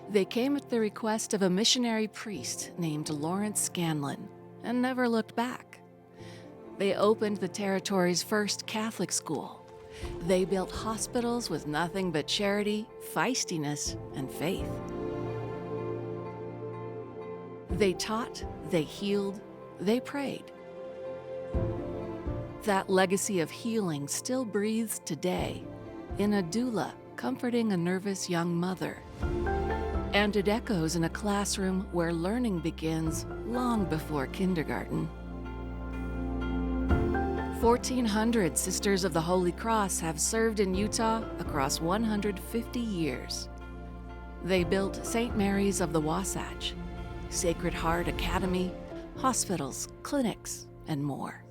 They came at the request of a missionary priest named Lawrence Scanlon and never looked back. They opened the territory's first Catholic school. They built hospitals with nothing but charity, feistiness, and faith. They taught, they healed, they prayed. That legacy of healing still breathes today in a doula comforting a nervous young mother. And it echoes in a classroom where learning begins long before kindergarten. 1,400 Sisters of the Holy Cross have served in Utah across 150 years. They built St. Mary's of the Wasatch, Sacred Heart Academy, hospitals, clinics, and more.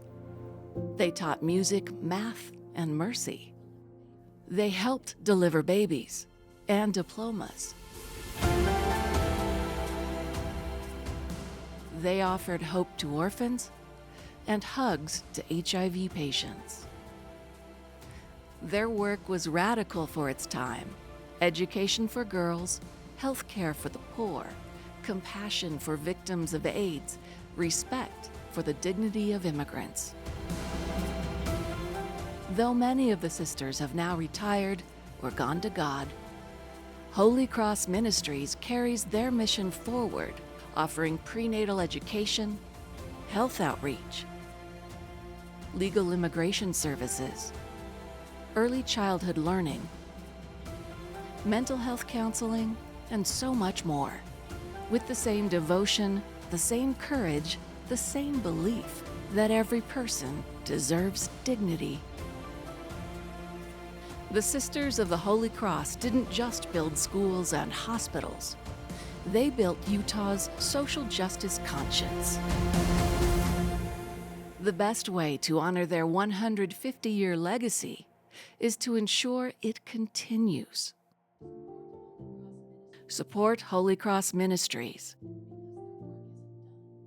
They taught music, math, and mercy. They helped deliver babies and diplomas. They offered hope to orphans and hugs to HIV patients. Their work was radical for its time: education for girls, health care for the poor, compassion for victims of AIDS, respect for the dignity of immigrants. Though many of the sisters have now retired or gone to God, Holy Cross Ministries carries their mission forward, offering prenatal education, health outreach, legal immigration services, early childhood learning, mental health counseling, and so much more. With the same devotion, the same courage, the same belief that every person deserves dignity. The Sisters of the Holy Cross didn't just build schools and hospitals. They built Utah's social justice conscience. The best way to honor their 150-year legacy is to ensure it continues. Support Holy Cross Ministries,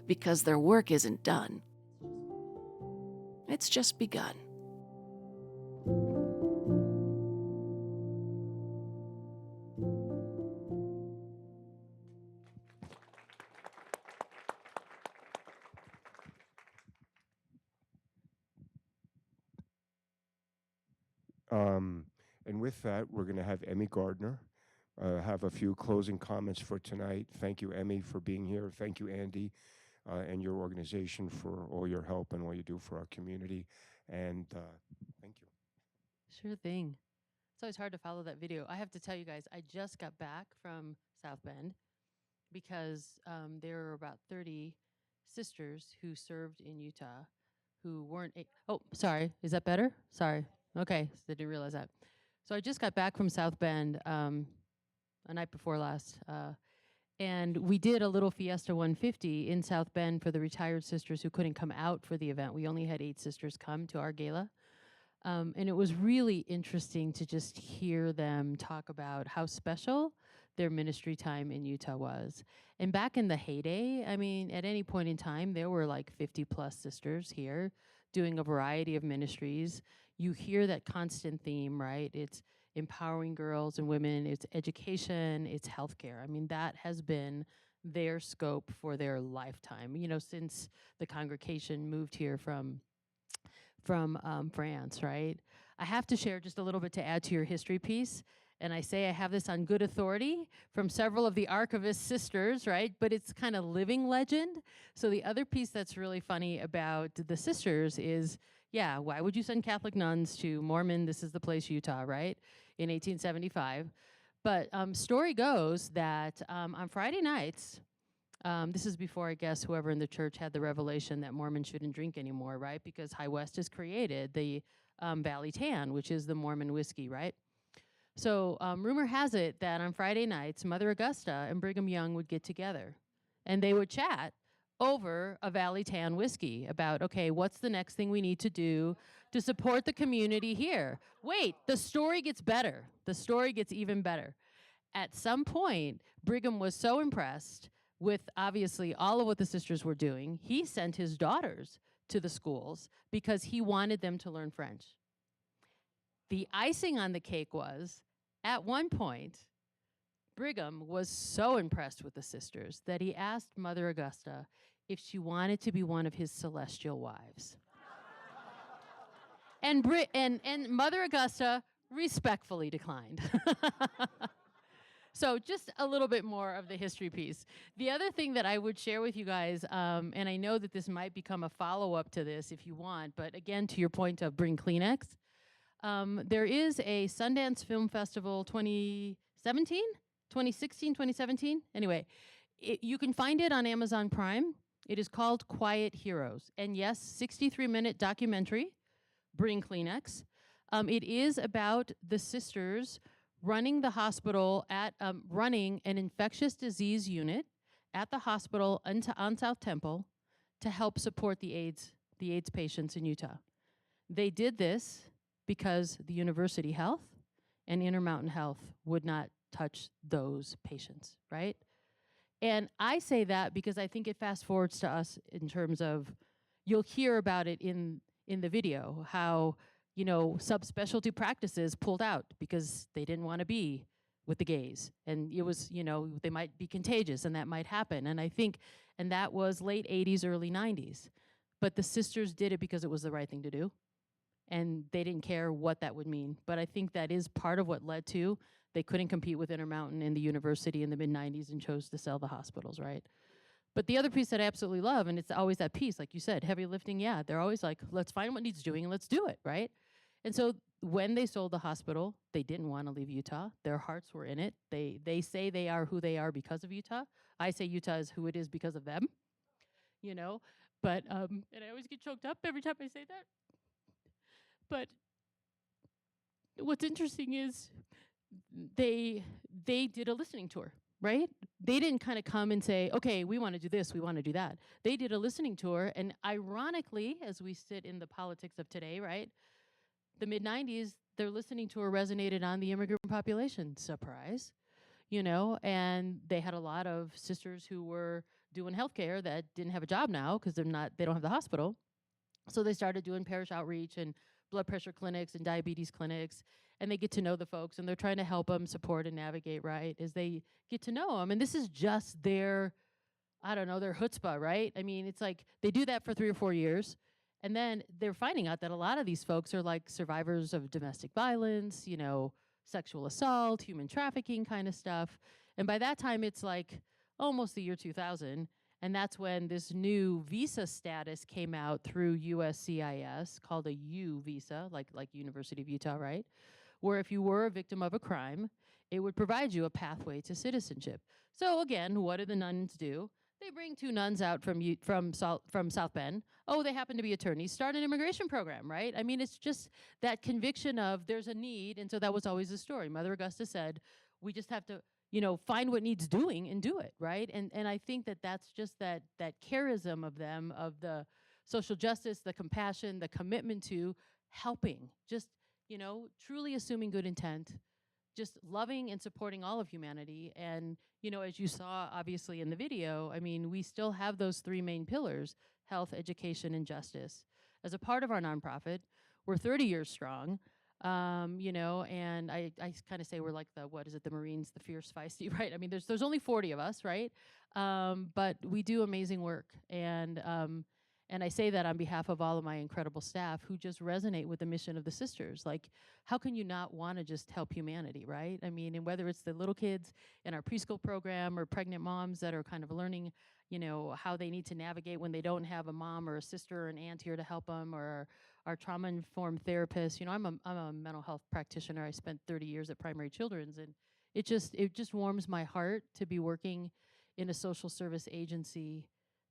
because their work isn't done. It's just begun. And with that, we're going to have Emmy Gardner have a few closing comments for tonight. Thank you, Emmy, for being here. Thank you, Andy, and your organization for all your help and all you do for our community. And thank you. Sure thing. It's always hard to follow that video. I have to tell you guys, I just got back from South Bend, because there are about 30 sisters who served in Utah who weren't. Oh, sorry. Is that better? Sorry. Okay. So I didn't realize that. So I just got back from South Bend a night before last. And we did a little Fiesta 150 in South Bend for the retired sisters who couldn't come out for the event. We only had 8 sisters come to our gala. And it was really interesting to just hear them talk about how special their ministry time in Utah was. And back in the heyday, I mean, at any point in time, there were like 50 plus sisters here doing a variety of ministries. You hear that constant theme, right? It's empowering girls and women, it's education, it's healthcare. I mean, that has been their scope for their lifetime, you know, since the congregation moved here from France, right? I have to share just a little bit to add to your history piece. And I say I have this on good authority from several of the archivist sisters, right? But it's kind of living legend. So the other piece that's really funny about the sisters is, yeah, why would you send Catholic nuns to Mormon, this is the place, Utah, right? In 1875. But story goes that on Friday nights, this is before, I guess, whoever in the church had the revelation that Mormons shouldn't drink anymore, right? Because High West has created the Valley Tan, which is the Mormon whiskey, right? So rumor has it that on Friday nights, Mother Augusta and Brigham Young would get together, and they would chat over a Valley Tan whiskey about, okay, what's the next thing we need to do to support the community here? Wait, the story gets better. The story gets even better. At some point, Brigham was so impressed with obviously all of what the sisters were doing, he sent his daughters to the schools because he wanted them to learn French. The icing on the cake was, at one point, Brigham was so impressed with the sisters that he asked Mother Augusta if she wanted to be one of his celestial wives. And Mother Augusta respectfully declined. So just a little bit more of the history piece. The other thing that I would share with you guys, and I know that this might become a follow-up to this if you want, but again, to your point of bring Kleenex, there is a Sundance Film Festival 2017, 2016, 2017. Anyway, you can find it on Amazon Prime. It is called Quiet Heroes. And yes, 63-minute documentary, Bring Kleenex. It is about the sisters running the hospital at running an infectious disease unit at the hospital on South Temple to help support the AIDS patients in Utah. They did this because the University Health and Intermountain Health would not touch those patients, right? And I say that because I think it fast forwards to us in terms of, you'll hear about it in the video, how subspecialty practices pulled out because they didn't want to be with the gays. And it was, they might be contagious and that might happen. And I think, and that was late 80s, early 90s. But the sisters did it because it was the right thing to do. And they didn't care what that would mean. But I think that is part of what led to, they couldn't compete with Intermountain and the university in the mid-90s and chose to sell the hospitals, right? But the other piece that I absolutely love, and it's always that piece, like you said, heavy lifting, yeah, they're always like, let's find what needs doing and let's do it, right? And so when they sold the hospital, they didn't want to leave Utah. Their hearts were in it. They say they are who they are because of Utah. I say Utah is who it is because of them, But, and I always get choked up every time I say that. But what's interesting is they did a listening tour, right? They didn't kind of come and say, okay, we want to do this, we want to do that. They did a listening tour, and ironically, as we sit in the politics of today, right, the mid-90s, their listening tour resonated on the immigrant population. Surprise. And they had a lot of sisters who were doing healthcare that didn't have a job now because they don't have the hospital. So they started doing parish outreach and blood pressure clinics and diabetes clinics, and they get to know the folks, and they're trying to help them support and navigate, right, as they get to know them. And this is just their chutzpah, right? I mean, it's like they do that for 3 or 4 years, and then they're finding out that a lot of these folks are like survivors of domestic violence, sexual assault, human trafficking kind of stuff. And by that time, it's like almost the year 2000. And that's when this new visa status came out through USCIS called a U visa, like University of Utah, right? where if you were a victim of a crime, it would provide you a pathway to citizenship. So again, what do the nuns do? They bring two nuns out from South Bend. Oh, they happen to be attorneys. Start an immigration program, right? I mean, it's just that conviction of there's a need, and so that was always the story. Mother Augusta said, we just have to, find what needs doing and do it, right? And I think that that's just that charism of them, of the social justice, the compassion, the commitment to helping, just truly assuming good intent, just loving and supporting all of humanity. And, as you saw obviously in the video, I mean, we still have those three main pillars: health, education, and justice. As a part of our nonprofit, we're 30 years strong, and I kind of say we're like the Marines, the fierce, feisty, right? I mean, there's only 40 of us, right? But we do amazing work. And I say that on behalf of all of my incredible staff who just resonate with the mission of the sisters. Like, how can you not want to just help humanity, right? I mean, and whether it's the little kids in our preschool program or pregnant moms that are kind of learning, how they need to navigate when they don't have a mom or a sister or an aunt here to help them, or our trauma-informed therapists. I'm a mental health practitioner. I spent 30 years at Primary Children's, and it just warms my heart to be working in a social service agency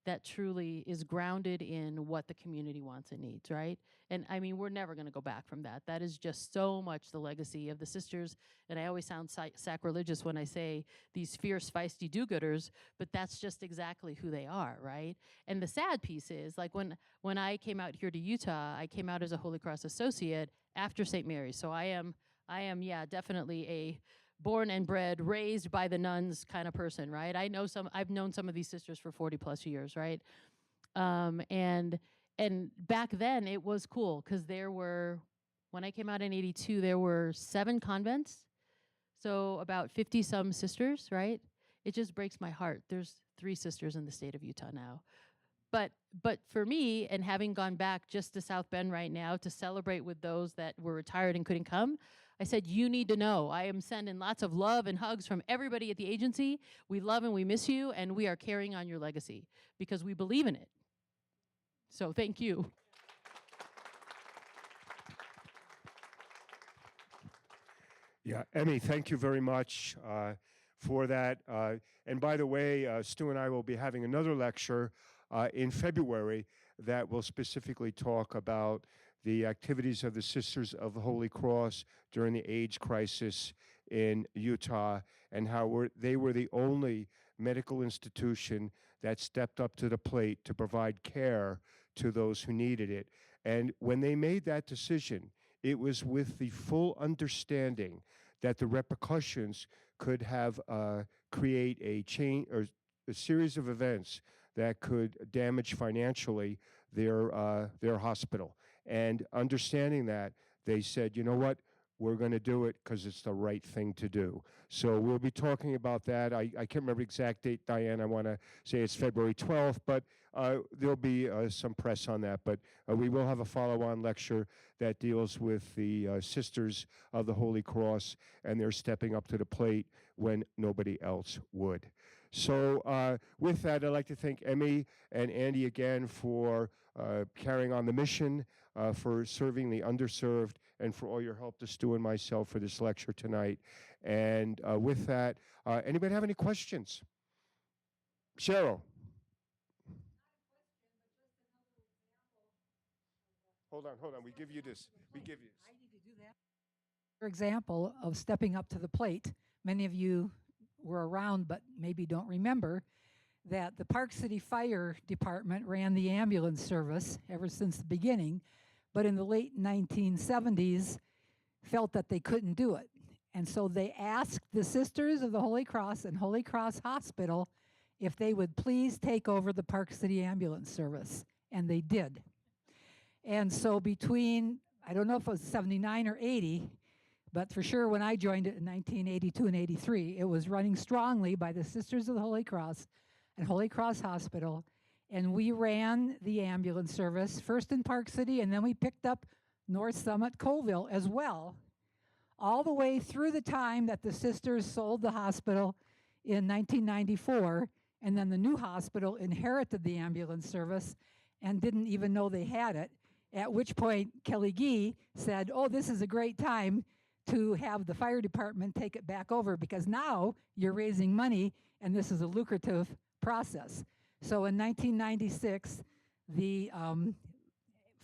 that truly is grounded in what the community wants and needs, right? And I mean, we're never gonna go back from that. That is just so much the legacy of the sisters. And I always sound sacrilegious when I say these fierce, feisty do-gooders, but that's just exactly who they are, right? And the sad piece is, like, when I came out here to Utah, I came out as a Holy Cross associate after St. Mary's. So I am, yeah, definitely a born and bred, raised by the nuns kind of person, right? I've known some of these sisters for 40 plus years, right? And back then it was cool because when I came out in 82, there were 7 convents. So about 50 some sisters, right? It just breaks my heart. There's 3 sisters in the state of Utah now. But for me, and having gone back just to South Bend right now to celebrate with those that were retired and couldn't come, I said, you need to know. I am sending lots of love and hugs from everybody at the agency. We love and we miss you, and we are carrying on your legacy because we believe in it. So thank you. Yeah, Emmy, thank you very much for that. And by the way, Stu and I will be having another lecture in February that will specifically talk about the activities of the Sisters of the Holy Cross during the AIDS crisis in Utah, and how they were the only medical institution that stepped up to the plate to provide care to those who needed it. And when they made that decision, it was with the full understanding that the repercussions could have create a chain or a series of events that could damage financially their hospital. And understanding that, they said, you know what, we're going to do it because it's the right thing to do. So we'll be talking about that. I can't remember the exact date, Diane. I want to say it's February 12th, but there'll be some press on that. But we will have a follow-on lecture that deals with the Sisters of the Holy Cross, and they're stepping up to the plate when nobody else would. So with that, I'd like to thank Emmy and Andy again for carrying on the mission, for serving the underserved, and for all your help to Stu and myself for this lecture tonight. And with that, anybody have any questions? Cheryl. Hold on. We give you this. I need to do that. For example of stepping up to the plate, many of you were around but maybe don't remember that the Park City Fire Department ran the ambulance service ever since the beginning, but in the late 1970s felt that they couldn't do it. And so they asked the Sisters of the Holy Cross and Holy Cross Hospital if they would please take over the Park City ambulance service, and they did. And so between, I don't know if it was 79 or 80, but for sure when I joined it in 1982 and 83, it was running strongly by the Sisters of the Holy Cross and Holy Cross Hospital. And we ran the ambulance service, first in Park City, and then we picked up North Summit, Colville as well, all the way through the time that the sisters sold the hospital in 1994, and then the new hospital inherited the ambulance service and didn't even know they had it, at which point Kelly Gee said, oh, this is a great time to have the fire department take it back over, because now you're raising money and this is a lucrative process. So in 1996, the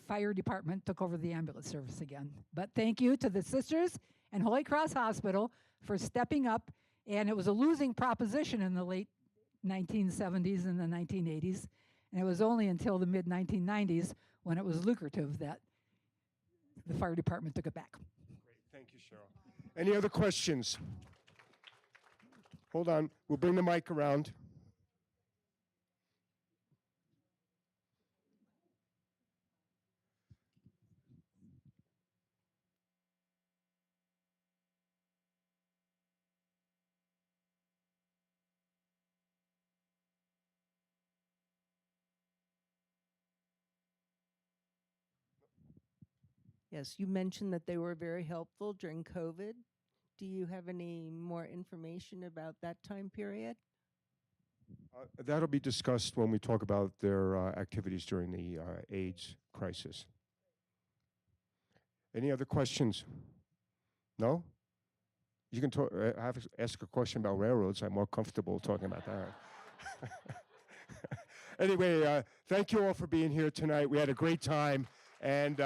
fire department took over the ambulance service again. But thank you to the sisters and Holy Cross Hospital for stepping up. And it was a losing proposition in the late 1970s and the 1980s. And it was only until the mid 1990s when it was lucrative that the fire department took it back. Great, thank you, Cheryl. Any other questions? Hold on, we'll bring the mic around. Yes, you mentioned that they were very helpful during COVID. Do you have any more information about that time period? That'll be discussed when we talk about their activities during the AIDS crisis. Any other questions? No? You can talk, ask a question about railroads. I'm more comfortable talking about that. Anyway, thank you all for being here tonight. We had a great time, and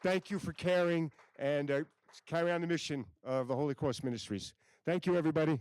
thank you for caring and carry on the mission of the Holy Cross Ministries. Thank you, everybody.